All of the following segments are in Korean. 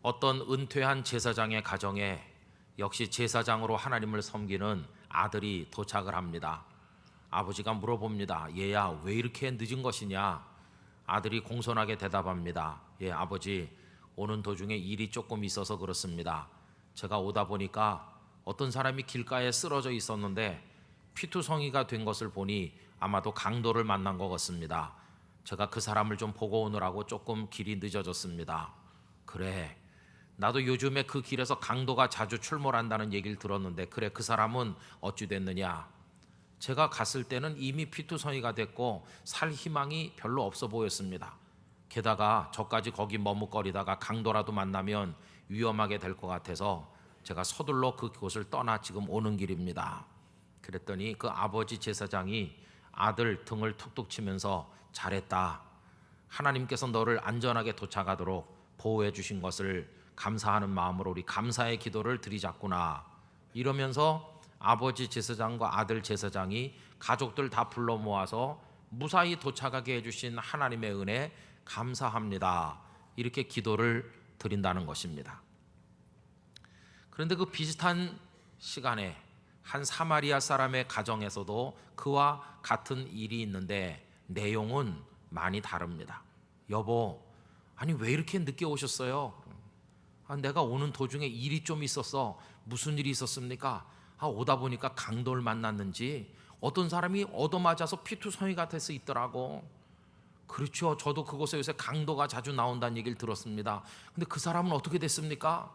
어떤 은퇴한 제사장의 가정에 역시 제사장으로 하나님을 섬기는 아들이 도착을 합니다. 아버지가 물어봅니다. 얘야, 왜 이렇게 늦은 것이냐? 아들이 공손하게 대답합니다. 예, 아버지, 오는 도중에 일이 조금 있어서 그렇습니다. 제가 오다 보니까 어떤 사람이 길가에 쓰러져 있었는데 피투성이가 된 것을 보니 아마도 강도를 만난 것 같습니다. 제가 그 사람을 좀 보고 오느라고 조금 길이 늦어졌습니다. 그래, 나도 요즘에 그 길에서 강도가 자주 출몰한다는 얘기를 들었는데, 그래, 그 사람은 어찌 됐느냐? 제가 갔을 때는 이미 피투성이가 됐고 살 희망이 별로 없어 보였습니다. 게다가 저까지 거기 머뭇거리다가 강도라도 만나면 위험하게 될 것 같아서 제가 서둘러 그곳을 떠나 지금 오는 길입니다. 그랬더니 그 아버지 제사장이 아들 등을 툭툭 치면서 잘했다. 하나님께서 너를 안전하게 도착하도록 보호해 주신 것을 감사하는 마음으로 우리 감사의 기도를 드리자꾸나, 이러면서 아버지 제사장과 아들 제사장이 가족들 다 불러 모아서 무사히 도착하게 해주신 하나님의 은혜 감사합니다, 이렇게 기도를 드린다는 것입니다. 그런데 그 비슷한 시간에 한 사마리아 사람의 가정에서도 그와 같은 일이 있는데 내용은 많이 다릅니다. 여보, 아니 왜 이렇게 늦게 오셨어요? 내가 오는 도중에 일이 좀 있었어. 무슨 일이 있었습니까? 오다 보니까 강도를 만났는지 어떤 사람이 얻어맞아서 피투성이가 돼서 있더라고. 그렇죠, 저도 그곳에 요새 강도가 자주 나온다는 얘기를 들었습니다. 근데 그 사람은 어떻게 됐습니까?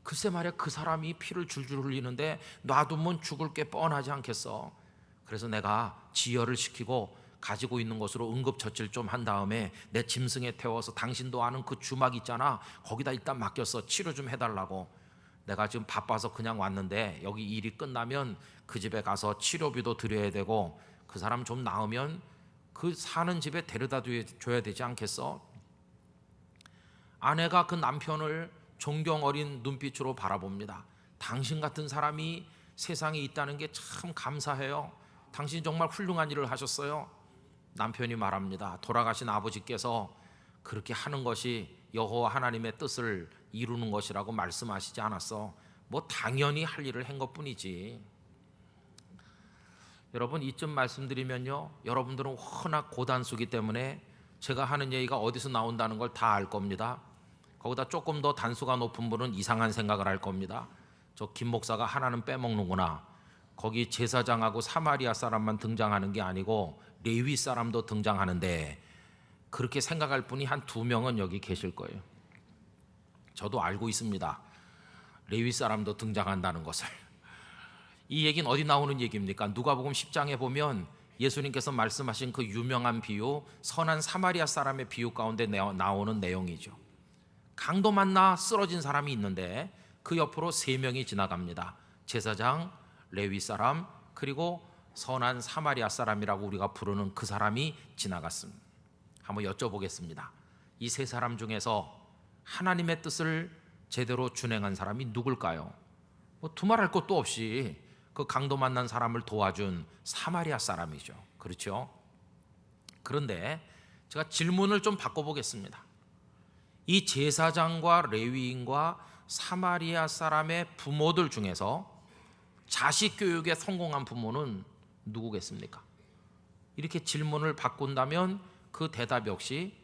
글쎄 말이야, 그 사람이 피를 줄줄 흘리는데 놔두면 죽을 게 뻔하지 않겠어. 그래서 내가 지혈을 시키고 가지고 있는 것으로 응급처치를 좀 한 다음에 내 짐승에 태워서 당신도 아는 그 주막 있잖아, 거기다 일단 맡겼어. 치료 좀 해달라고. 내가 지금 바빠서 그냥 왔는데 여기 일이 끝나면 그 집에 가서 치료비도 드려야 되고 그 사람 좀 나으면 그 사는 집에 데려다 줘야 되지 않겠어? 아내가 그 남편을 존경 어린 눈빛으로 바라봅니다. 당신 같은 사람이 세상에 있다는 게 참 감사해요. 당신 정말 훌륭한 일을 하셨어요. 남편이 말합니다. 돌아가신 아버지께서 그렇게 하는 것이 여호와 하나님의 뜻을 이루는 것이라고 말씀하시지 않았어? 뭐 당연히 할 일을 한 것뿐이지. 여러분, 이쯤 말씀드리면요, 여러분들은 워낙 고단수기 때문에 제가 하는 얘기가 어디서 나온다는 걸 다 알 겁니다. 거기다 조금 더 단수가 높은 분은 이상한 생각을 할 겁니다. 저 김 목사가 하나는 빼먹는구나. 거기 제사장하고 사마리아 사람만 등장하는 게 아니고 레위 사람도 등장하는데, 그렇게 생각할 분이 한 2명은 여기 계실 거예요. 저도 알고 있습니다, 레위 사람도 등장한다는 것을. 이 얘기는 어디 나오는 얘기입니까? 누가복음 10장에 보면 예수님께서 말씀하신 그 유명한 비유, 선한 사마리아 사람의 비유 가운데 나오는 내용이죠. 강도 만나 쓰러진 사람이 있는데 그 옆으로 3명이 지나갑니다. 제사장, 레위 사람, 그리고 선한 사마리아 사람이라고 우리가 부르는 그 사람이 지나갔습니다. 한번 여쭤보겠습니다. 이 3사람 중에서 하나님의 뜻을 제대로 준행한 사람이 누굴까요? 뭐 두말할 것도 없이 그 강도 만난 사람을 도와준 사마리아 사람이죠. 그렇죠? 그런데 제가 질문을 좀 바꿔보겠습니다. 이 제사장과 레위인과 사마리아 사람의 부모들 중에서 자식 교육에 성공한 부모는 누구겠습니까? 이렇게 질문을 바꾼다면 그 대답 역시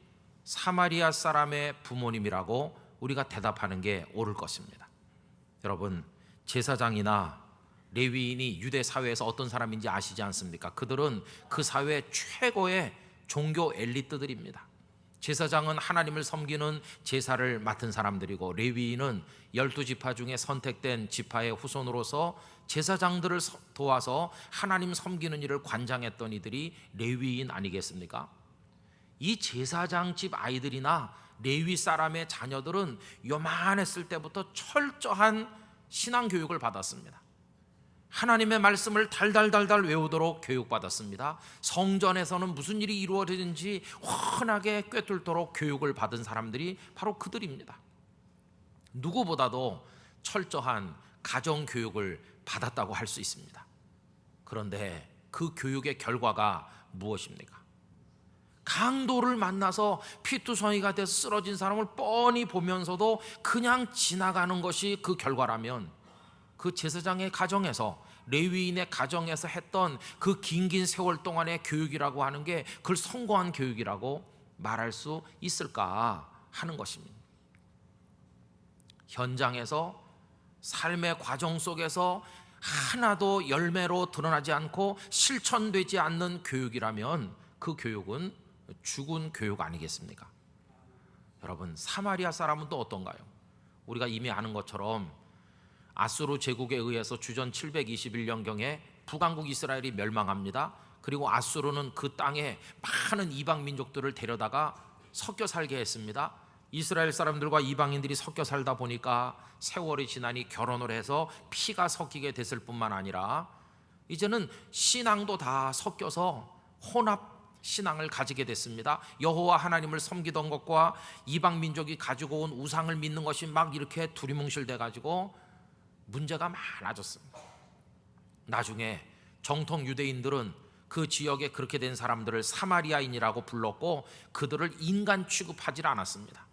사마리아 사람의 부모님이라고 우리가 대답하는 게 옳을 것입니다. 여러분, 제사장이나 레위인이 유대 사회에서 어떤 사람인지 아시지 않습니까? 그들은 그 사회 최고의 종교 엘리트들입니다. 제사장은 하나님을 섬기는 제사를 맡은 사람들이고, 레위인은 12지파 중에 선택된 지파의 후손으로서 제사장들을 도와서 하나님 섬기는 일을 관장했던 이들이 레위인 아니겠습니까? 이 제사장 집 아이들이나 레위 사람의 자녀들은 요만했을 때부터 철저한 신앙 교육을 받았습니다. 하나님의 말씀을 달달달달 외우도록 교육받았습니다. 성전에서는 무슨 일이 이루어지는지 훤하게 꿰뚫도록 교육을 받은 사람들이 바로 그들입니다. 누구보다도 철저한 가정교육을 받았다고 할 수 있습니다. 그런데 그 교육의 결과가 무엇입니까? 강도를 만나서 피투성이가 돼서 쓰러진 사람을 뻔히 보면서도 그냥 지나가는 것이 그 결과라면, 그 제사장의 가정에서, 레위인의 가정에서 했던 그 긴 세월 동안의 교육이라고 하는 게 그걸 성공한 교육이라고 말할 수 있을까 하는 것입니다. 현장에서, 삶의 과정 속에서 하나도 열매로 드러나지 않고 실천되지 않는 교육이라면 그 교육은 죽은 교육 아니겠습니까? 여러분, 사마리아 사람은 또 어떤가요? 우리가 이미 아는 것처럼 아수르 제국에 의해서 주전 721년경에 북왕국 이스라엘이 멸망합니다. 그리고 아수르는 그 땅에 많은 이방 민족들을 데려다가 섞여 살게 했습니다. 이스라엘 사람들과 이방인들이 섞여 살다 보니까 세월이 지나니 결혼을 해서 피가 섞이게 됐을 뿐만 아니라 이제는 신앙도 다 섞여서 혼합 신앙을 가지게 됐습니다. 여호와 하나님을 섬기던 것과 이방 민족이 가지고 온 우상을 믿는 것이 막 이렇게 두리뭉실돼 가지고 문제가 많아졌습니다. 나중에 정통 유대인들은 그 지역에 그렇게 된 사람들을 사마리아인이라고 불렀고 그들을 인간 취급하지 않았습니다.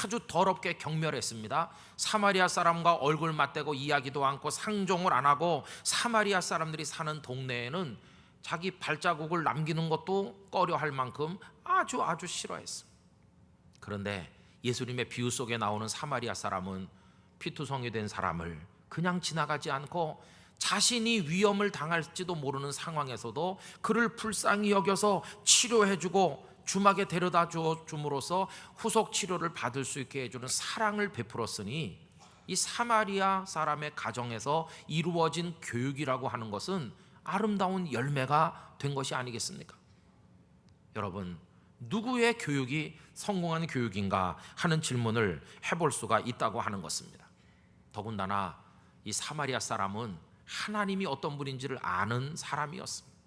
아주 더럽게 경멸했습니다. 사마리아 사람과 얼굴 맞대고 이야기도 않고 상종을 안 하고 사마리아 사람들이 사는 동네에는 자기 발자국을 남기는 것도 꺼려할 만큼 아주 싫어했습니다. 그런데 예수님의 비유 속에 나오는 사마리아 사람은 피투성이 된 사람을 그냥 지나가지 않고 자신이 위험을 당할지도 모르는 상황에서도 그를 불쌍히 여겨서 치료해주고 주막에 데려다 줌으로써 후속 치료를 받을 수 있게 해주는 사랑을 베풀었으니 이 사마리아 사람의 가정에서 이루어진 교육이라고 하는 것은 아름다운 열매가 된 것이 아니겠습니까? 여러분, 누구의 교육이 성공한 교육인가 하는 질문을 해볼 수가 있다고 하는 것입니다. 더군다나 이 사마리아 사람은 하나님이 어떤 분인지를 아는 사람이었습니다.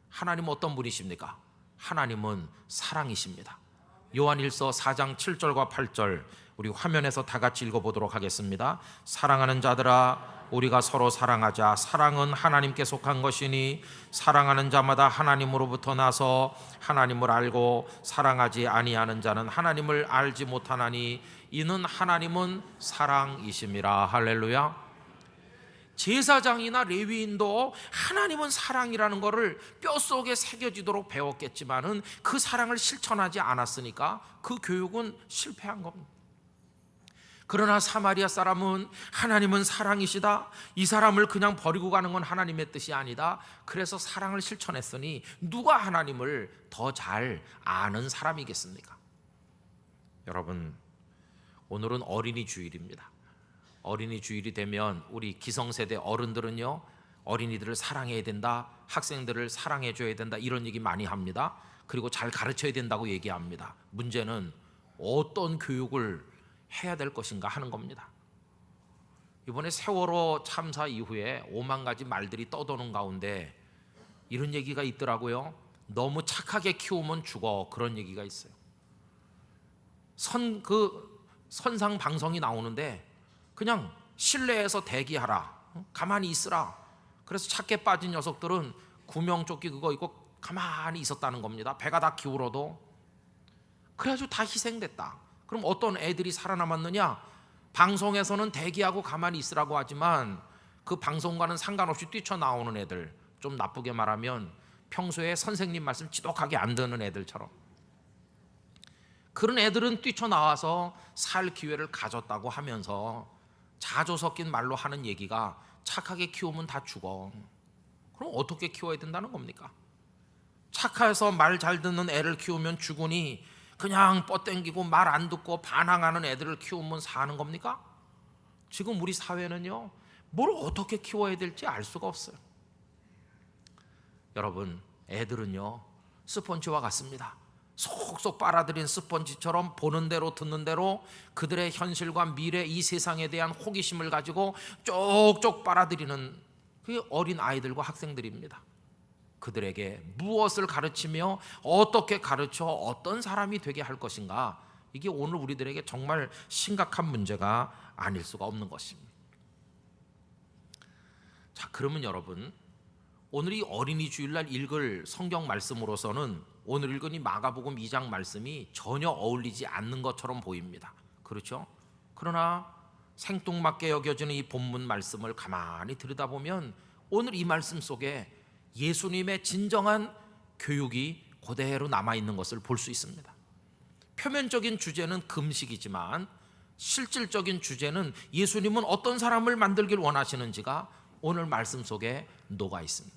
하나님은 어떤 분이십니까? 하나님은 사랑이십니다. 요한일서 4장 7절과 8절 우리 화면에서 다 같이 읽어보도록 하겠습니다. 사랑하는 자들아, 우리가 서로 사랑하자. 사랑은 하나님께 속한 것이니 사랑하는 자마다 하나님으로부터 나서 하나님을 알고 사랑하지 아니하는 자는 하나님을 알지 못하나니 이는 하나님은 사랑이심이라. 할렐루야. 제사장이나 레위인도 하나님은 사랑이라는 것을 뼛속에 새겨지도록 배웠겠지만은 그 사랑을 실천하지 않았으니까 그 교육은 실패한 겁니다. 그러나 사마리아 사람은 하나님은 사랑이시다, 이 사람을 그냥 버리고 가는 건 하나님의 뜻이 아니다, 그래서 사랑을 실천했으니 누가 하나님을 더 잘 아는 사람이겠습니까? 여러분, 오늘은 어린이 주일입니다. 어린이 주일이 되면 우리 기성세대 어른들은요, 어린이들을 사랑해야 된다, 학생들을 사랑해 줘야 된다, 이런 얘기 많이 합니다. 그리고 잘 가르쳐야 된다고 얘기합니다. 문제는 어떤 교육을 해야 될 것인가 하는 겁니다. 이번에 세월호 참사 이후에 5만 가지 말들이 떠도는 가운데 이런 얘기가 있더라고요. 너무 착하게 키우면 죽어, 그런 얘기가 있어요. 선상 방송이 나오는데 그냥 실내에서 대기하라, 가만히 있으라. 그래서 착해 빠진 녀석들은 구명조끼 그거 입고 가만히 있었다는 겁니다. 배가 다 기울어도. 그래가지고 다 희생됐다. 그럼 어떤 애들이 살아남았느냐? 방송에서는 대기하고 가만히 있으라고 하지만 그 방송과는 상관없이 뛰쳐나오는 애들, 좀 나쁘게 말하면 평소에 선생님 말씀 지독하게 안 듣는 애들처럼, 그런 애들은 뛰쳐나와서 살 기회를 가졌다고 하면서 자조 섞인 말로 하는 얘기가 착하게 키우면 다 죽어. 그럼 어떻게 키워야 된다는 겁니까? 착해서 말 잘 듣는 애를 키우면 죽으니 그냥 뻗땡기고 말 안 듣고 반항하는 애들을 키우면 사는 겁니까? 지금 우리 사회는요, 뭘 어떻게 키워야 될지 알 수가 없어요. 여러분, 애들은요 스펀지와 같습니다. 속속 빨아들인 스펀지처럼 보는 대로 듣는 대로 그들의 현실과 미래, 이 세상에 대한 호기심을 가지고 쪽쪽 빨아들이는 그게 어린 아이들과 학생들입니다. 그들에게 무엇을 가르치며 어떻게 가르쳐 어떤 사람이 되게 할 것인가, 이게 오늘 우리들에게 정말 심각한 문제가 아닐 수가 없는 것입니다. 자, 그러면 여러분, 오늘 이 어린이 주일날 읽을 성경 말씀으로서는 오늘 읽은 이 마가복음 2장 말씀이 전혀 어울리지 않는 것처럼 보입니다. 그렇죠? 그러나 생뚱맞게 여겨지는 이 본문 말씀을 가만히 들여다보면 오늘 이 말씀 속에 예수님의 진정한 교육이 그대로 남아있는 것을 볼 수 있습니다. 표면적인 주제는 금식이지만 실질적인 주제는 예수님은 어떤 사람을 만들길 원하시는지가 오늘 말씀 속에 녹아 있습니다.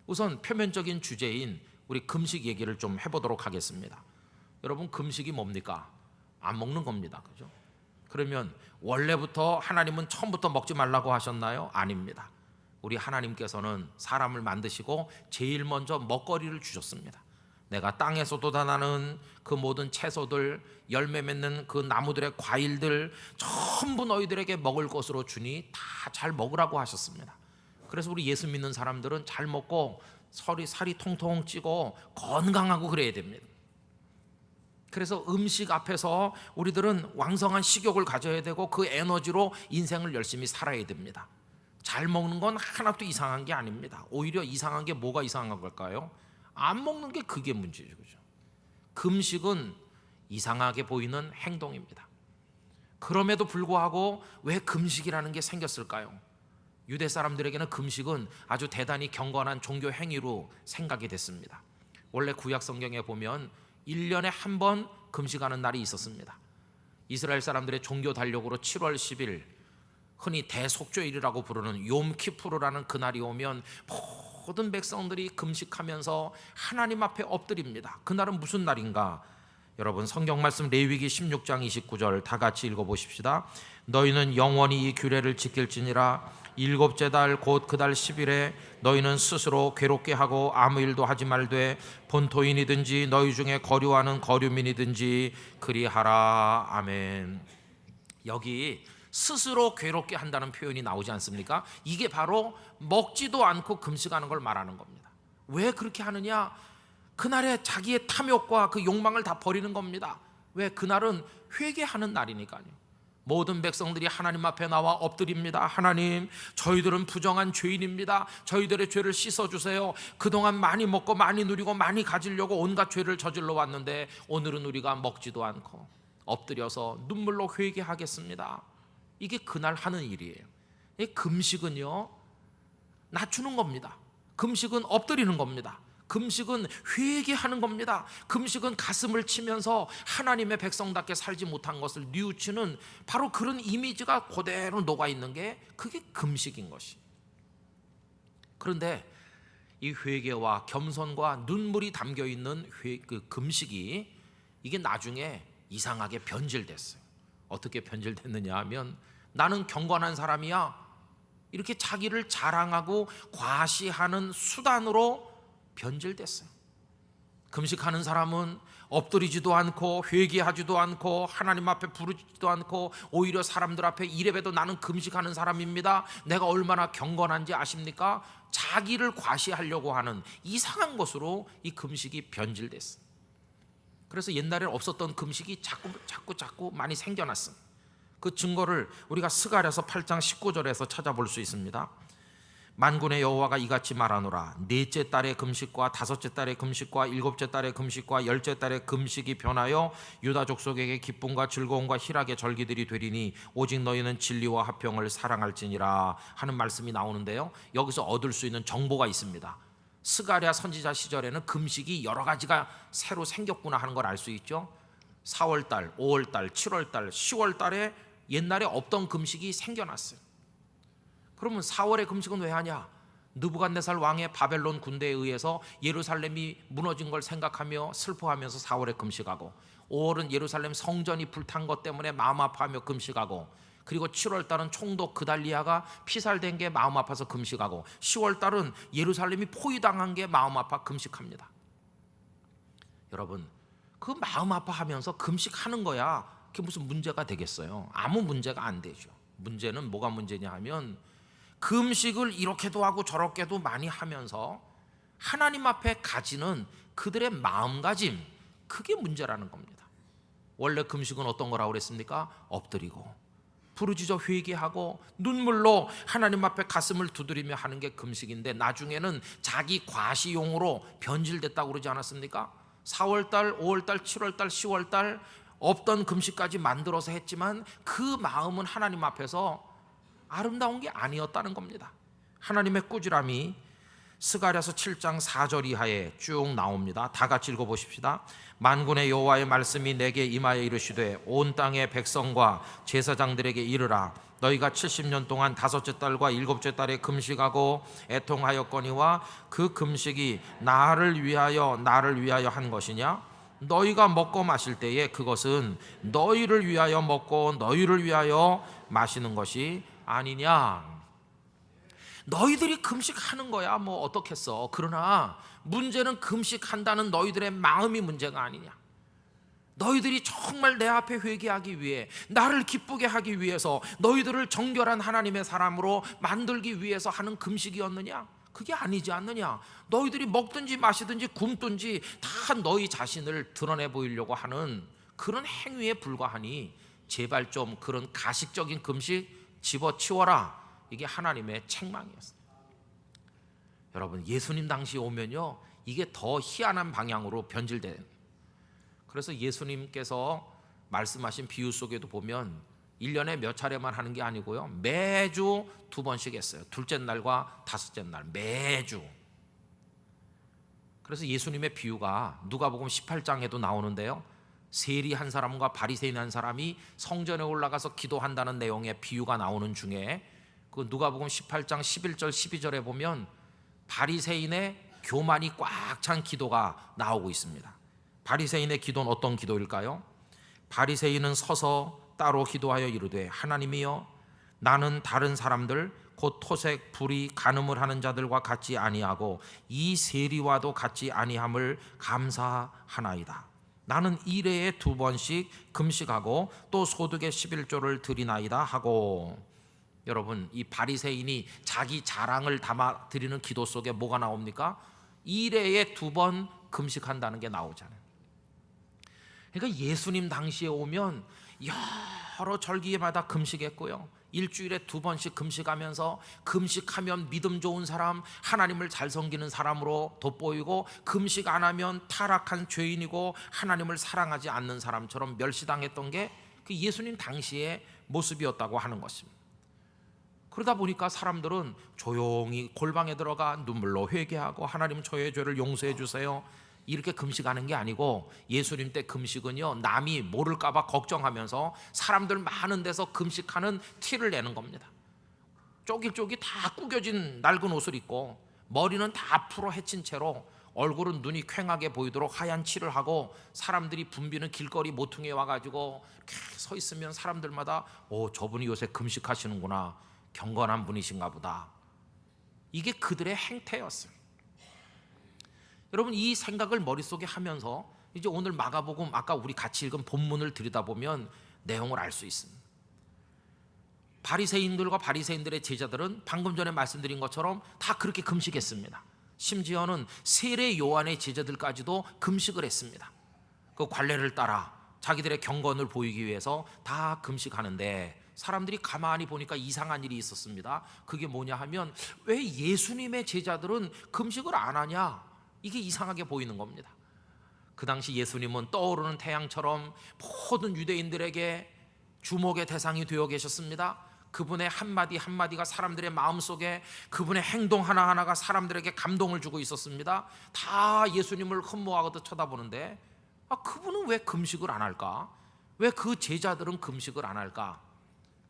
우선 표면적인 주제인 우리 금식 얘기를 좀 해보도록 하겠습니다. 여러분, 금식이 뭡니까? 안 먹는 겁니다. 그죠? 그러면 원래부터 하나님은 처음부터 먹지 말라고 하셨나요? 아닙니다. 우리 하나님께서는 사람을 만드시고 제일 먼저 먹거리를 주셨습니다. 내가 땅에서 돋아나는 그 모든 채소들, 열매 맺는 그 나무들의 과일들 전부 너희들에게 먹을 것으로 주니 다 잘 먹으라고 하셨습니다. 그래서 우리 예수 믿는 사람들은 잘 먹고 살이 통통 찌고 건강하고 그래야 됩니다. 그래서 음식 앞에서 우리들은 왕성한 식욕을 가져야 되고 그 에너지로 인생을 열심히 살아야 됩니다. 잘 먹는 건 하나도 이상한 게 아닙니다. 오히려 이상한 게 뭐가 이상한 걸까요? 안 먹는 게 그게 문제죠. 그죠? 금식은 이상하게 보이는 행동입니다. 그럼에도 불구하고 왜 금식이라는 게 생겼을까요? 유대 사람들에게는 금식은 아주 대단히 경건한 종교 행위로 생각이 됐습니다. 원래 구약 성경에 보면 1년에 한 번 금식하는 날이 있었습니다. 이스라엘 사람들의 종교 달력으로 7월 10일, 흔히 대속죄일이라고 부르는 욤키푸르라는 그날이 오면 모든 백성들이 금식하면서 하나님 앞에 엎드립니다. 그날은 무슨 날인가? 여러분, 성경 말씀 레위기 16장 29절 다 같이 읽어보십시다. 너희는 영원히 이 규례를 지킬지니라. 일곱째 달 곧 그 달 10일에 너희는 스스로 괴롭게 하고 아무 일도 하지 말되 본토인이든지 너희 중에 거류하는 거류민이든지 그리하라. 아멘. 여기 스스로 괴롭게 한다는 표현이 나오지 않습니까? 이게 바로 먹지도 않고 금식하는 걸 말하는 겁니다. 왜 그렇게 하느냐? 그날에 자기의 탐욕과 그 욕망을 다 버리는 겁니다. 왜? 그날은 회개하는 날이니까요. 모든 백성들이 하나님 앞에 나와 엎드립니다. 하나님, 저희들은 부정한 죄인입니다. 저희들의 죄를 씻어주세요. 그동안 많이 먹고 많이 누리고 많이 가지려고 온갖 죄를 저질러 왔는데 오늘은 우리가 먹지도 않고 엎드려서 눈물로 회개하겠습니다. 이게 그날 하는 일이에요. 이 금식은요, 낮추는 겁니다. 금식은 엎드리는 겁니다. 금식은 회개하는 겁니다. 금식은 가슴을 치면서 하나님의 백성답게 살지 못한 것을 뉘우치는 바로 그런 이미지가 그대로 녹아있는 게 그게 금식인 것이. 그런데 이 회개와 겸손과 눈물이 담겨있는 그 금식이 이게 나중에 이상하게 변질됐어요. 어떻게 변질됐느냐 하면 나는 경건한 사람이야 이렇게 자기를 자랑하고 과시하는 수단으로 변질됐어요. 금식하는 사람은 엎드리지도 않고 회개하지도 않고 하나님 앞에 부르지도 않고 오히려 사람들 앞에 이래봬도 나는 금식하는 사람입니다. 내가 얼마나 경건한지 아십니까? 자기를 과시하려고 하는 이상한 것으로 이 금식이 변질됐어요. 그래서 옛날에는 없었던 금식이 자꾸 많이 생겨났습니다. 그 증거를 우리가 스가랴서 8장 19절에서 찾아볼 수 있습니다. 만군의 여호와가 이같이 말하노라. 넷째 달의 금식과 다섯째 달의 금식과 일곱째 달의 금식과 열째 달의 금식이 변하여 유다 족속에게 기쁨과 즐거움과 희락의 절기들이 되리니 오직 너희는 진리와 화평을 사랑할지니라 하는 말씀이 나오는데요, 여기서 얻을 수 있는 정보가 있습니다. 스가랴 선지자 시절에는 금식이 여러 가지가 새로 생겼구나 하는 걸 알 수 있죠. 4월달, 5월달, 7월달, 10월달에 옛날에 없던 금식이 생겨났어요. 그러면 4월의 금식은 왜 하냐? 느부갓네살 왕의 바벨론 군대에 의해서 예루살렘이 무너진 걸 생각하며 슬퍼하면서 4월에 금식하고, 5월은 예루살렘 성전이 불탄 것 때문에 마음 아파하며 금식하고, 그리고 7월달은 총독 그달리아가 피살된 게 마음 아파서 금식하고, 10월달은 예루살렘이 포위당한 게 마음 아파 금식합니다. 여러분, 그 마음 아파하면서 금식하는 거야 그게 무슨 문제가 되겠어요? 아무 문제가 안 되죠. 문제는 뭐가 문제냐 하면 금식을 이렇게도 하고 저렇게도 많이 하면서 하나님 앞에 가지는 그들의 마음가짐, 그게 문제라는 겁니다. 원래 금식은 어떤 거라고 그랬습니까? 엎드리고 부르짖어 회개하고 눈물로 하나님 앞에 가슴을 두드리며 하는 게 금식인데, 나중에는 자기 과시용으로 변질됐다고 그러지 않았습니까? 4월달, 5월달, 7월달, 10월달 없던 금식까지 만들어서 했지만 그 마음은 하나님 앞에서 아름다운 게 아니었다는 겁니다. 하나님의 꾸지람이 스가랴서 7장 4절 이하에 쭉 나옵니다. 다 같이 읽어보십시다. 만군의 여호와의 말씀이 내게 임하여 이르시되 온 땅의 백성과 제사장들에게 이르라. 너희가 70년 동안 다섯째 달과 일곱째 달에 금식하고 애통하였거니와 그 금식이 나를 위하여 한 것이냐? 너희가 먹고 마실 때에 그것은 너희를 위하여 먹고 너희를 위하여 마시는 것이 아니냐? 너희들이 금식하는 거야 뭐 어떻겠어. 그러나 문제는 금식한다는 너희들의 마음이 문제가 아니냐. 너희들이 정말 내 앞에 회개하기 위해, 나를 기쁘게 하기 위해서, 너희들을 정결한 하나님의 사람으로 만들기 위해서 하는 금식이었느냐? 그게 아니지 않느냐. 너희들이 먹든지 마시든지 굶든지 다 너희 자신을 드러내 보이려고 하는 그런 행위에 불과하니 제발 좀 그런 가식적인 금식 집어치워라. 이게 하나님의 책망이었어요. 여러분, 예수님 당시 오면요, 이게 더 희한한 방향으로 변질된. 그래서 예수님께서 말씀하신 비유 속에도 보면 1년에 몇 차례만 하는 게 아니고요, 매주 2번씩 했어요. 둘째 날과 다섯째 날 매주. 그래서 예수님의 비유가 누가복음 18장에도 나오는데요, 세리 한 사람과 바리새인 한 사람이 성전에 올라가서 기도한다는 내용의 비유가 나오는 중에 그 누가복음 18장 11절 12절에 보면 바리새인의 교만이 꽉 찬 기도가 나오고 있습니다. 바리새인의 기도는 어떤 기도일까요? 바리새인은 서서 따로 기도하여 이르되 하나님이여, 나는 다른 사람들 곧 토색, 불의, 간음을 하는 자들과 같지 아니하고 이 세리와도 같지 아니함을 감사하나이다. 나는 일회에 2번씩 금식하고 또 소득의 11조를 드리나이다 하고. 여러분, 이 바리새인이 자기 자랑을 담아 드리는 기도 속에 뭐가 나옵니까? 일회에 2번 금식한다는 게 나오잖아요. 그러니까 예수님 당시에 오면 여러 절기마다 금식했고요, 일주일에 2번씩 금식하면서 금식하면 믿음 좋은 사람, 하나님을 잘 섬기는 사람으로 돋보이고 금식 안 하면 타락한 죄인이고 하나님을 사랑하지 않는 사람처럼 멸시당했던 게 그 예수님 당시의 모습이었다고 하는 것입니다. 그러다 보니까 사람들은 조용히 골방에 들어가 눈물로 회개하고 하나님 저의 죄를 용서해 주세요 이렇게 금식하는 게 아니고, 예수님 때 금식은요, 남이 모를까 봐 걱정하면서 사람들 많은 데서 금식하는 티를 내는 겁니다. 쪼깃쪼깃 다 구겨진 낡은 옷을 입고 머리는 다 풀어 헤친 채로 얼굴은 눈이 퀭하게 보이도록 하얀 칠을 하고 사람들이 붐비는 길거리 모퉁이에 와가지고 이렇게 서 있으면 사람들마다 저분이 요새 금식하시는구나, 경건한 분이신가 보다. 이게 그들의 행태였어요. 여러분, 이 생각을 머릿속에 하면서 이제 오늘 마가복음 아까 우리 같이 읽은 본문을 들여다보면 내용을 알 수 있습니다. 바리새인들과 바리새인들의 제자들은 방금 전에 말씀드린 것처럼 다 그렇게 금식했습니다. 심지어는 세례 요한의 제자들까지도 금식을 했습니다. 그 관례를 따라 자기들의 경건을 보이기 위해서 다 금식하는데 사람들이 가만히 보니까 이상한 일이 있었습니다. 그게 뭐냐 하면, 왜 예수님의 제자들은 금식을 안 하냐, 이게 이상하게 보이는 겁니다. 그 당시 예수님은 떠오르는 태양처럼 모든 유대인들에게 주목의 대상이 되어 계셨습니다. 그분의 한마디 한마디가 사람들의 마음속에, 그분의 행동 하나하나가 사람들에게 감동을 주고 있었습니다. 다 예수님을 흠모하거든 쳐다보는데 그분은 왜 금식을 안 할까? 왜 그 제자들은 금식을 안 할까?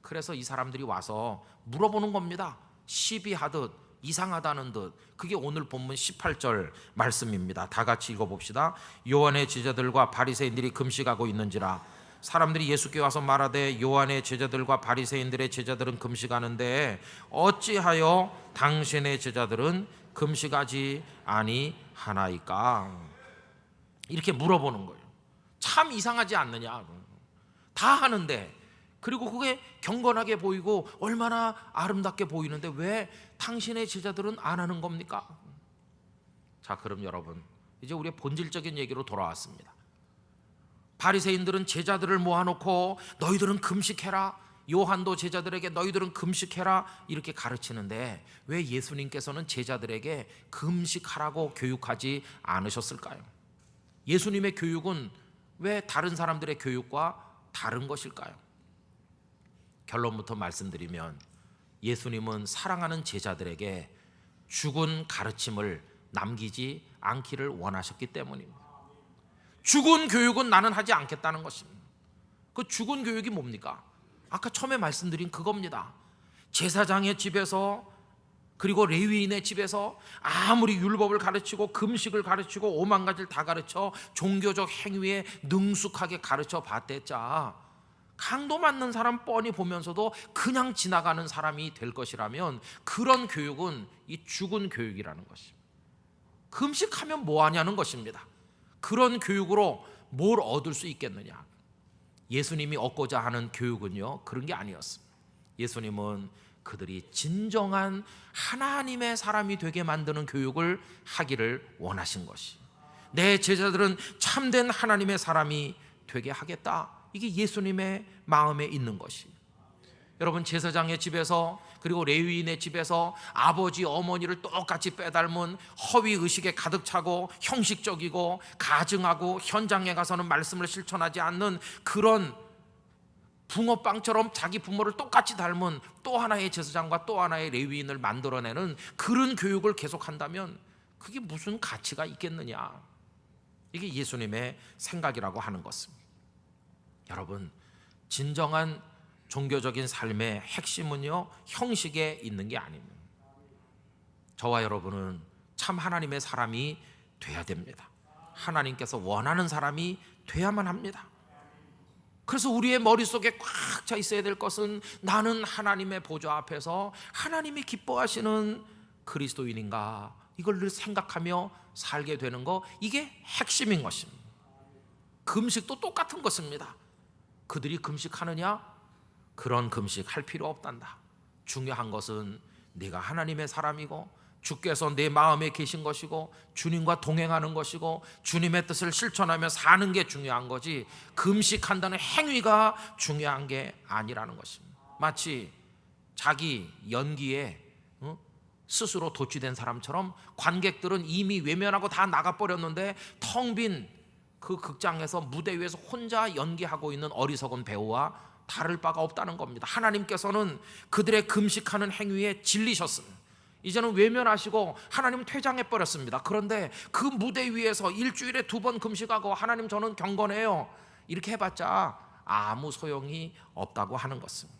그래서 이 사람들이 와서 물어보는 겁니다. 시비하듯, 이상하다는 듯. 그게 오늘 본문 18절 말씀입니다. 다 같이 읽어봅시다. 요한의 제자들과 바리새인들이 금식하고 있는지라. 사람들이 예수께 와서 말하되 요한의 제자들과 바리새인들의 제자들은 금식하는데 어찌하여 당신의 제자들은 금식하지 아니하나이까? 이렇게 물어보는 거예요. 참 이상하지 않느냐? 다 하는데, 그리고 그게 경건하게 보이고 얼마나 아름답게 보이는데 왜 당신의 제자들은 안 하는 겁니까? 자, 그럼 여러분, 이제 우리의 본질적인 얘기로 돌아왔습니다. 바리새인들은 제자들을 모아놓고 너희들은 금식해라, 요한도 제자들에게 너희들은 금식해라 이렇게 가르치는데 왜 예수님께서는 제자들에게 금식하라고 교육하지 않으셨을까요? 예수님의 교육은 왜 다른 사람들의 교육과 다른 것일까요? 결론부터 말씀드리면 예수님은 사랑하는 제자들에게 죽은 가르침을 남기지 않기를 원하셨기 때문입니다. 죽은 교육은 나는 하지 않겠다는 것입니다. 그 죽은 교육이 뭡니까? 아까 처음에 말씀드린 그겁니다. 제사장의 집에서 그리고 레위인의 집에서 아무리 율법을 가르치고 금식을 가르치고 오만 가지를 다 가르쳐 종교적 행위에 능숙하게 가르쳐 봤댔자 강도 맞는 사람 뻔히 보면서도 그냥 지나가는 사람이 될 것이라면 그런 교육은 이 죽은 교육이라는 것입니다. 금식하면 뭐하냐는 것입니다. 그런 교육으로 뭘 얻을 수 있겠느냐? 예수님이 얻고자 하는 교육은요, 그런 게 아니었습니다. 예수님은 그들이 진정한 하나님의 사람이 되게 만드는 교육을 하기를 원하신 것이, 내 제자들은 참된 하나님의 사람이 되게 하겠다, 이게 예수님의 마음에 있는 것이. 여러분, 제사장의 집에서 그리고 레위인의 집에서 아버지 어머니를 똑같이 빼닮은 허위의식에 가득 차고 형식적이고 가증하고 현장에 가서는 말씀을 실천하지 않는 그런 붕어빵처럼 자기 부모를 똑같이 닮은 또 하나의 제사장과 또 하나의 레위인을 만들어내는 그런 교육을 계속한다면 그게 무슨 가치가 있겠느냐? 이게 예수님의 생각이라고 하는 것입니다. 여러분, 진정한 종교적인 삶의 핵심은요, 형식에 있는 게 아닙니다. 저와 여러분은 참 하나님의 사람이 돼야 됩니다. 하나님께서 원하는 사람이 돼야만 합니다. 그래서 우리의 머릿속에 꽉 차 있어야 될 것은 나는 하나님의 보좌 앞에서 하나님이 기뻐하시는 그리스도인인가, 이걸 늘 생각하며 살게 되는 거, 이게 핵심인 것입니다. 금식도 똑같은 것입니다. 그들이 금식하느냐? 그런 금식 할 필요 없단다. 중요한 것은 네가 하나님의 사람이고 주께서 내 마음에 계신 것이고 주님과 동행하는 것이고 주님의 뜻을 실천하며 사는 게 중요한 거지, 금식한다는 행위가 중요한 게 아니라는 것입니다. 마치 자기 연기에 스스로 도취된 사람처럼 관객들은 이미 외면하고 다 나가버렸는데 텅 빈 그 극장에서 무대 위에서 혼자 연기하고 있는 어리석은 배우와 다를 바가 없다는 겁니다. 하나님께서는 그들의 금식하는 행위에 질리셨습니다. 이제는 외면하시고 하나님은 퇴장해 버렸습니다. 그런데 그 무대 위에서 일주일에 2번 금식하고 하나님 저는 경건해요, 이렇게 해봤자 아무 소용이 없다고 하는 것입니다.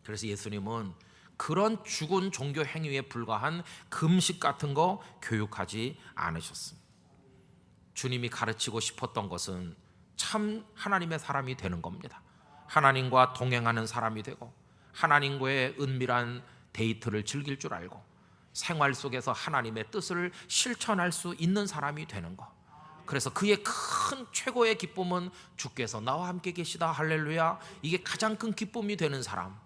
그래서 예수님은 그런 죽은 종교 행위에 불과한 금식 같은 거 교육하지 않으셨습니다. 주님이 가르치고 싶었던 것은 참 하나님의 사람이 되는 겁니다. 하나님과 동행하는 사람이 되고 하나님과의 은밀한 데이트를 즐길 줄 알고 생활 속에서 하나님의 뜻을 실천할 수 있는 사람이 되는 것. 그래서 그의 큰 최고의 기쁨은 주께서 나와 함께 계시다, 할렐루야, 이게 가장 큰 기쁨이 되는 사람.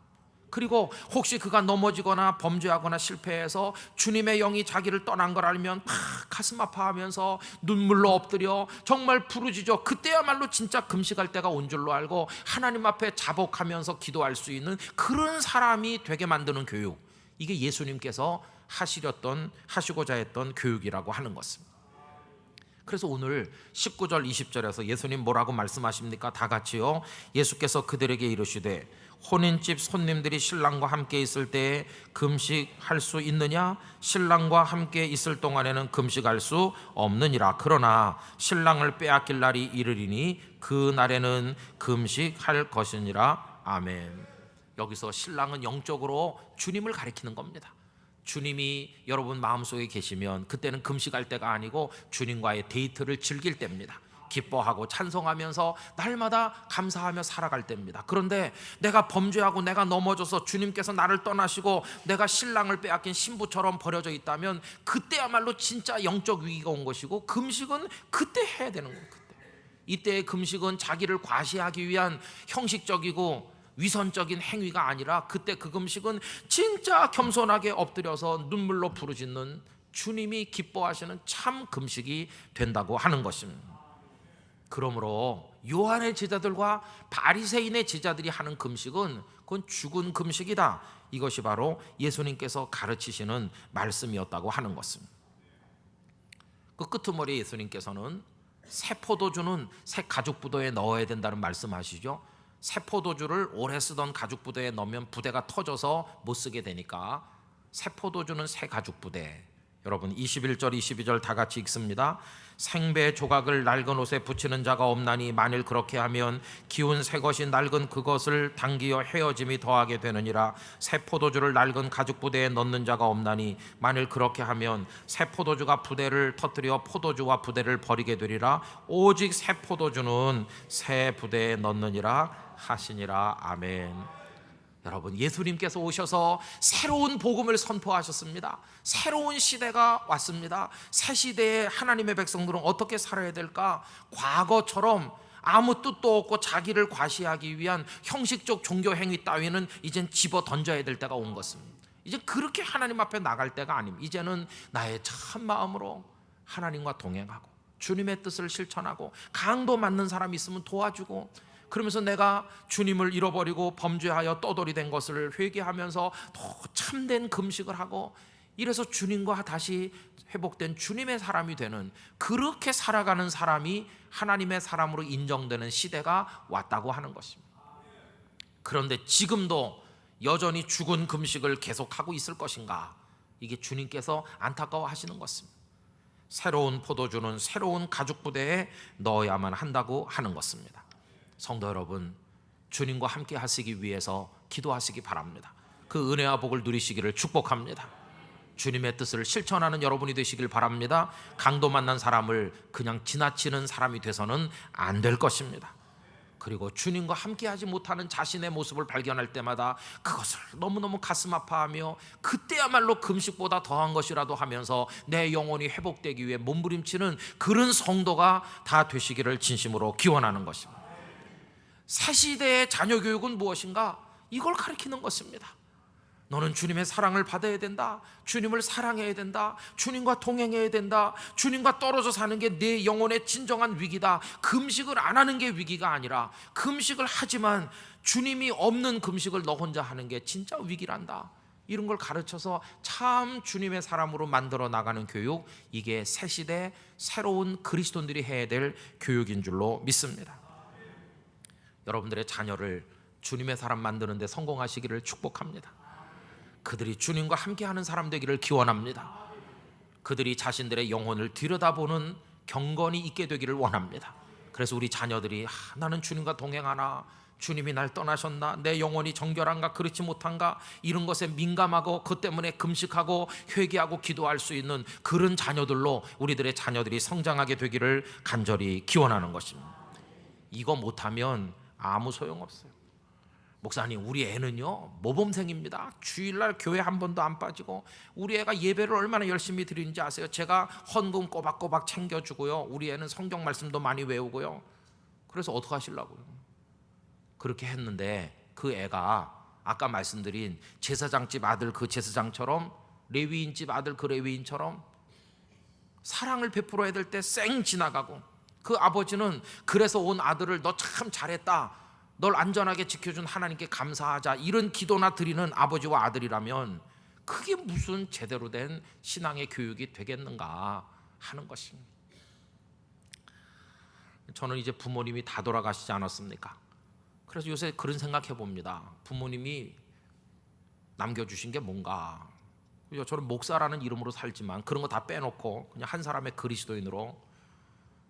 그리고 혹시 그가 넘어지거나 범죄하거나 실패해서 주님의 영이 자기를 떠난 걸 알면 막 가슴 아파하면서 눈물로 엎드려 정말 부르짖어, 그때야말로 진짜 금식할 때가 온 줄로 알고 하나님 앞에 자복하면서 기도할 수 있는 그런 사람이 되게 만드는 교육, 이게 예수님께서 하시고자 했던 교육이라고 하는 것입니다. 그래서 오늘 19절 20절에서 예수님 뭐라고 말씀하십니까? 다 같이요. 예수께서 그들에게 이르시되 혼인집 손님들이 신랑과 함께 있을 때에 금식할 수 있느냐? 신랑과 함께 있을 동안에는 금식할 수 없느니라. 그러나 신랑을 빼앗길 날이 이르리니 그 날에는 금식할 것이니라. 아멘. 여기서 신랑은 영적으로 주님을 가리키는 겁니다. 주님이 여러분 마음속에 계시면 그때는 금식할 때가 아니고 주님과의 데이트를 즐길 때입니다. 기뻐하고 찬송하면서 날마다 감사하며 살아갈 때입니다. 그런데 내가 범죄하고 내가 넘어져서 주님께서 나를 떠나시고 내가 신랑을 빼앗긴 신부처럼 버려져 있다면 그때야말로 진짜 영적 위기가 온 것이고, 금식은 그때 해야 되는 거예요. 이때의 금식은 자기를 과시하기 위한 형식적이고 위선적인 행위가 아니라 그때 그 금식은 진짜 겸손하게 엎드려서 눈물로 부르짖는 주님이 기뻐하시는 참 금식이 된다고 하는 것입니다. 그러므로 요한의 제자들과 바리새인의 제자들이 하는 금식은 그건 죽은 금식이다, 이것이 바로 예수님께서 가르치시는 말씀이었다고 하는 것입니다. 그 끄트머리 예수님께서는 새 포도주는 새 가죽 부도에 넣어야 된다는 말씀하시죠. 새 포도주를 오래 쓰던 가죽 부대에 넣으면 부대가 터져서 못 쓰게 되니까 새 포도주는 새 가죽 부대. 여러분 21절 22절 다 같이 읽습니다. 생배 조각을 낡은 옷에 붙이는 자가 없나니 만일 그렇게 하면 기운 새 것이 낡은 그것을 당기어 헤어짐이 더하게 되느니라. 새 포도주를 낡은 가죽 부대에 넣는 자가 없나니 만일 그렇게 하면 새 포도주가 부대를 터뜨려 포도주와 부대를 버리게 되리라. 오직 새 포도주는 새 부대에 넣느니라 하시니라. 아멘. 여러분, 예수님께서 오셔서 새로운 복음을 선포하셨습니다. 새로운 시대가 왔습니다. 새 시대에 하나님의 백성들은 어떻게 살아야 될까? 과거처럼 아무 뜻도 없고 자기를 과시하기 위한 형식적 종교 행위 따위는 이젠 집어 던져야 될 때가 온 것입니다. 이제 그렇게 하나님 앞에 나갈 때가 아닙니다. 이제는 나의 참 마음으로 하나님과 동행하고 주님의 뜻을 실천하고 강도 맞는 사람이 있으면 도와주고, 그러면서 내가 주님을 잃어버리고 범죄하여 떠돌이 된 것을 회개하면서 더 참된 금식을 하고, 이래서 주님과 다시 회복된 주님의 사람이 되는, 그렇게 살아가는 사람이 하나님의 사람으로 인정되는 시대가 왔다고 하는 것입니다. 그런데 지금도 여전히 죽은 금식을 계속하고 있을 것인가? 이게 주님께서 안타까워하시는 것입니다. 새로운 포도주는 새로운 가죽 부대에 넣어야만 한다고 하는 것입니다. 성도 여러분, 주님과 함께 하시기 위해서 기도하시기 바랍니다. 그 은혜와 복을 누리시기를 축복합니다. 주님의 뜻을 실천하는 여러분이 되시길 바랍니다. 강도 만난 사람을 그냥 지나치는 사람이 돼서는 안 될 것입니다. 그리고 주님과 함께 하지 못하는 자신의 모습을 발견할 때마다 그것을 너무너무 가슴 아파하며 그때야말로 금식보다 더한 것이라도 하면서 내 영혼이 회복되기 위해 몸부림치는 그런 성도가 다 되시기를 진심으로 기원하는 것입니다. 새 시대의 자녀 교육은 무엇인가? 이걸 가르치는 것입니다. 너는 주님의 사랑을 받아야 된다. 주님을 사랑해야 된다. 주님과 동행해야 된다. 주님과 떨어져 사는 게 내 영혼의 진정한 위기다. 금식을 안 하는 게 위기가 아니라 금식을 하지만 주님이 없는 금식을 너 혼자 하는 게 진짜 위기란다. 이런 걸 가르쳐서 참 주님의 사람으로 만들어 나가는 교육, 이게 새 시대 새로운 그리스도인들이 해야 될 교육인 줄로 믿습니다. 여러분들의 자녀를 주님의 사람 만드는 데 성공하시기를 축복합니다. 그들이 주님과 함께하는 사람 되기를 기원합니다. 그들이 자신들의 영혼을 들여다보는 경건이 있게 되기를 원합니다. 그래서 우리 자녀들이 나는 주님과 동행하나, 주님이 날 떠나셨나, 내 영혼이 정결한가 그렇지 못한가, 이런 것에 민감하고 그것 때문에 금식하고 회개하고 기도할 수 있는 그런 자녀들로 우리들의 자녀들이 성장하게 되기를 간절히 기원하는 것입니다. 이거 못하면 아무 소용없어요. 목사님, 우리 애는요 모범생입니다. 주일날 교회 한 번도 안 빠지고, 우리 애가 예배를 얼마나 열심히 드리는지 아세요? 제가 헌금 꼬박꼬박 챙겨주고요, 우리 애는 성경 말씀도 많이 외우고요. 그래서 어떻게 하시려고요? 그렇게 했는데 그 애가 아까 말씀드린 제사장집 아들 그 제사장처럼, 레위인집 아들 그 레위인처럼 사랑을 베풀어야 될 때 쌩 지나가고, 그 아버지는 그래서 온 아들을 너 참 잘했다, 널 안전하게 지켜준 하나님께 감사하자, 이런 기도나 드리는 아버지와 아들이라면 그게 무슨 제대로 된 신앙의 교육이 되겠는가 하는 것입니다. 저는 이제 부모님이 다 돌아가시지 않았습니까? 그래서 요새 그런 생각해 봅니다. 부모님이 남겨주신 게 뭔가. 저는 목사라는 이름으로 살지만 그런 거 다 빼놓고 그냥 한 사람의 그리스도인으로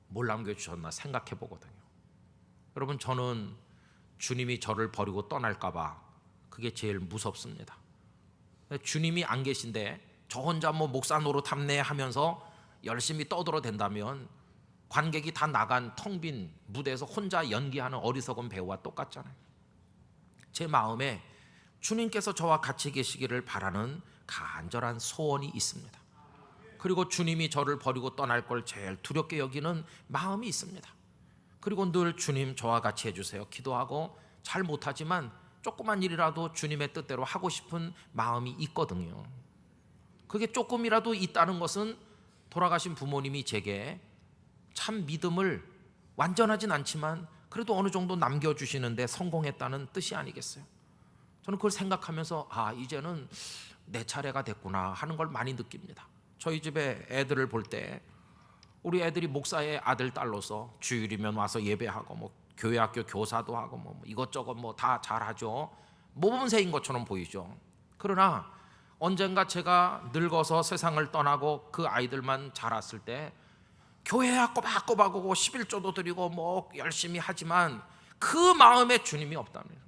뭘 남겨주셨나 생각해 보거든요. 여러분, 저는 주님이 저를 버리고 떠날까 봐 그게 제일 무섭습니다. 주님이 안 계신데 저 혼자 뭐 목사 노릇 탐내 하면서 열심히 떠들어댄다면 관객이 다 나간 텅 빈 무대에서 혼자 연기하는 어리석은 배우와 똑같잖아요. 제 마음에 주님께서 저와 같이 계시기를 바라는 간절한 소원이 있습니다. 그리고 주님이 저를 버리고 떠날 걸 제일 두렵게 여기는 마음이 있습니다. 그리고 늘 주님 저와 같이 해주세요 기도하고, 잘 못하지만 조그만 일이라도 주님의 뜻대로 하고 싶은 마음이 있거든요. 그게 조금이라도 있다는 것은 돌아가신 부모님이 제게 참 믿음을, 완전하진 않지만 그래도 어느 정도 남겨주시는데 성공했다는 뜻이 아니겠어요? 저는 그걸 생각하면서 이제는 내 차례가 됐구나 하는 걸 많이 느낍니다. 저희 집에 애들을 볼 때 우리 애들이 목사의 아들 딸로서 주일이면 와서 예배하고 뭐 교회 학교 교사도 하고 뭐 이것저것 뭐 다 잘하죠. 모범생인 것처럼 보이죠. 그러나 언젠가 제가 늙어서 세상을 떠나고 그 아이들만 자랐을 때 교회야 꼬박꼬박 오고 11조도 드리고 뭐 열심히 하지만 그 마음에 주님이 없답니다.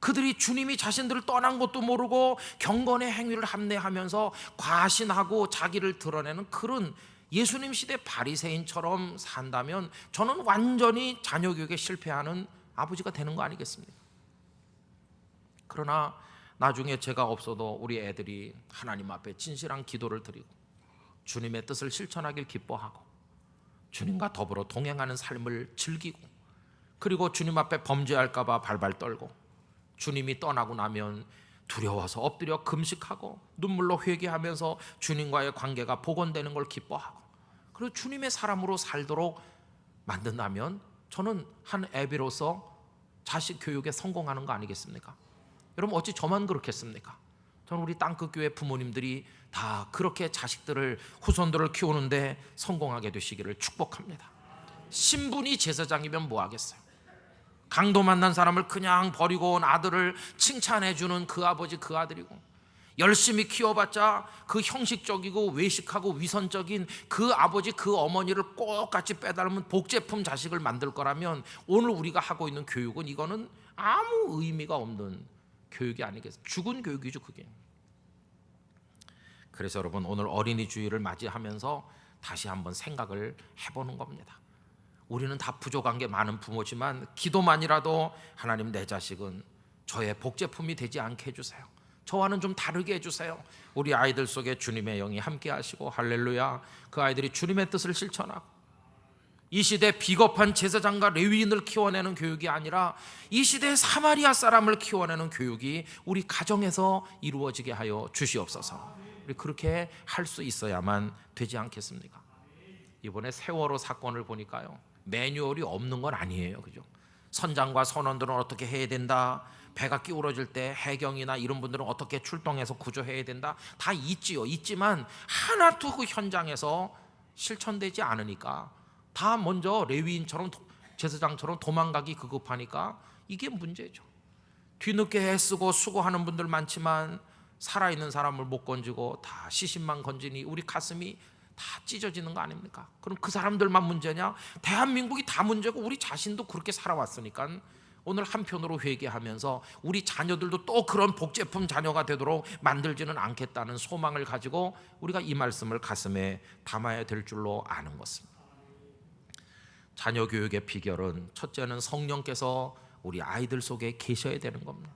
그들이 주님이 자신들을 떠난 것도 모르고 경건의 행위를 합례하면서 과신하고 자기를 드러내는 그런 예수님 시대 바리새인처럼 산다면 저는 완전히 자녀 교육에 실패하는 아버지가 되는 거 아니겠습니까? 그러나 나중에 제가 없어도 우리 애들이 하나님 앞에 진실한 기도를 드리고 주님의 뜻을 실천하길 기뻐하고 주님과 더불어 동행하는 삶을 즐기고 그리고 주님 앞에 범죄할까 봐 발발 떨고 주님이 떠나고 나면 두려워서 엎드려 금식하고 눈물로 회개하면서 주님과의 관계가 복원되는 걸 기뻐하고 그리고 주님의 사람으로 살도록 만든다면 저는 한 애비로서 자식 교육에 성공하는 거 아니겠습니까? 여러분 어찌 저만 그렇겠습니까? 저는 우리 땅끝교회 부모님들이 다 그렇게 자식들을 후손들을 키우는데 성공하게 되시기를 축복합니다. 신분이 제사장이면 뭐 하겠어요? 강도 만난 사람을 그냥 버리고 온 아들을 칭찬해주는 그 아버지 그 아들이고 열심히 키워봤자 그 형식적이고 외식하고 위선적인 그 아버지 그 어머니를 똑같이 빼닮은 복제품 자식을 만들 거라면 오늘 우리가 하고 있는 교육은 이거는 아무 의미가 없는 교육이 아니겠습니까? 죽은 교육이죠 그게. 그래서 여러분 오늘 어린이 주일을 맞이하면서 다시 한번 생각을 해보는 겁니다. 우리는 다 부족한 게 많은 부모지만 기도만이라도 하나님 내 자식은 저의 복제품이 되지 않게 해주세요. 저와는 좀 다르게 해주세요. 우리 아이들 속에 주님의 영이 함께 하시고 할렐루야 그 아이들이 주님의 뜻을 실천하고 이 시대 비겁한 제사장과 레위인을 키워내는 교육이 아니라 이 시대의 사마리아 사람을 키워내는 교육이 우리 가정에서 이루어지게 하여 주시옵소서. 우리 그렇게 할 수 있어야만 되지 않겠습니까? 이번에 세월호 사건을 보니까요 매뉴얼이 없는 건 아니에요. 그죠? 선장과 선원들은 어떻게 해야 된다, 배가 끼우러질 때 해경이나 이런 분들은 어떻게 출동해서 구조해야 된다 다 있지요. 있지만 하나도 그 현장에서 실천되지 않으니까 다 먼저 레위인처럼 제사장처럼 도망가기 급급하니까 이게 문제죠. 뒤늦게 애쓰고 수고하는 분들 많지만 살아있는 사람을 못 건지고 다 시신만 건지니 우리 가슴이 다 찢어지는 거 아닙니까? 그럼 그 사람들만 문제냐? 대한민국이 다 문제고 우리 자신도 그렇게 살아왔으니까 오늘 한편으로 회개하면서 우리 자녀들도 또 그런 복제품 자녀가 되도록 만들지는 않겠다는 소망을 가지고 우리가 이 말씀을 가슴에 담아야 될 줄로 아는 것입니다. 자녀 교육의 비결은 첫째는 성령께서 우리 아이들 속에 계셔야 되는 겁니다.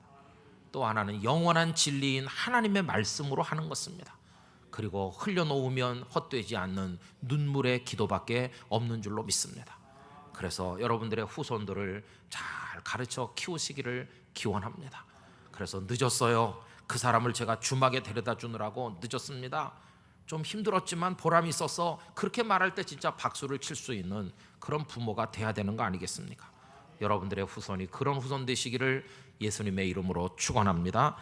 또 하나는 영원한 진리인 하나님의 말씀으로 하는 것입니다. 그리고 흘려놓으면 헛되지 않는 눈물의 기도밖에 없는 줄로 믿습니다. 그래서 여러분들의 후손들을 잘 가르쳐 키우시기를 기원합니다. 그래서 늦었어요. 그 사람을 제가 주막에 데려다 주느라고 늦었습니다. 좀 힘들었지만 보람이 있어서 그렇게 말할 때 진짜 박수를 칠 수 있는 그런 부모가 돼야 되는 거 아니겠습니까? 여러분들의 후손이 그런 후손 되시기를 예수님의 이름으로 축원합니다.